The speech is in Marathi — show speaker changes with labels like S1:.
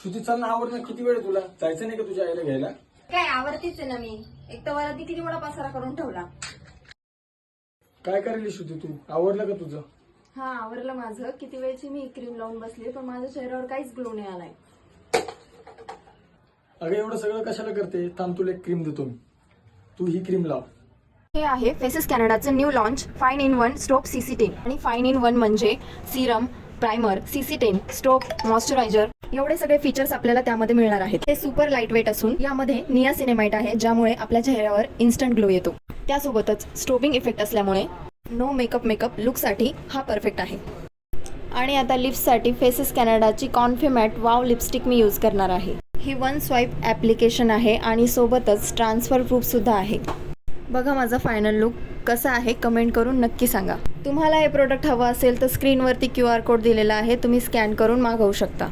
S1: श्रुती चल ना, आवडणं किती वेळ आहे तुला? जायचं नाही का तुझ्या आईला घ्यायला?
S2: काय आवडतीच आहे ना मी. एक तर वराती किती मोठा पसारा करून ठेवला.
S1: काय करेल श्रुती तू? आवडलं का तुझं?
S2: हा आवरलं माझं. किती वेळची मी क्रीम लावून बसली पण माझ्या चेहऱ्यावर काहीच ग्लो नाही आलाय.
S1: अगं एवढं सगळं कशाला करते? थांब, तुला एक क्रीम देतो मी. तू ही क्रीम लाव.
S2: हे आहे फेसेस कॅनडाचं new launch 5 in 1 strobe CC10 आणि 5 in 1 म्हणजे सिरम, प्रायमर, CC10, स्ट्रोप, मॉइश्चरायझर एवढे सगळे फीचर्स आपल्याला त्यामध्ये मिळणार आहेत. हे सुपर लाईट वेट असून यामध्ये नियासिनेमाइड आहे ज्यामुळे आपल्या चेहऱ्यावर इन्स्टंट ग्लो येतो. त्यासोबतच स्ट्रोबिंग इफेक्ट असल्यामुळे नो मेकअप लुकसाठी हा परफेक्ट आहे. आणि आता लिप्ससाठी फेसेस कॅनडाची कॉन्फी मॅट वाव लिपस्टिक मी यूज करणार आहे. ही 1 स्वाईप ॲप्लिकेशन आहे आणि सोबतच ट्रान्सफर प्रूफ सुद्धा आहे. बघा माझा फायनल लुक कसा आहे कमेंट करून नक्की सांगा. तुम्हाला हे प्रोडक्ट हवं असेल तर स्क्रीनवरती QR कोड दिलेला आहे, तुम्ही स्कॅन करून मागवू शकता.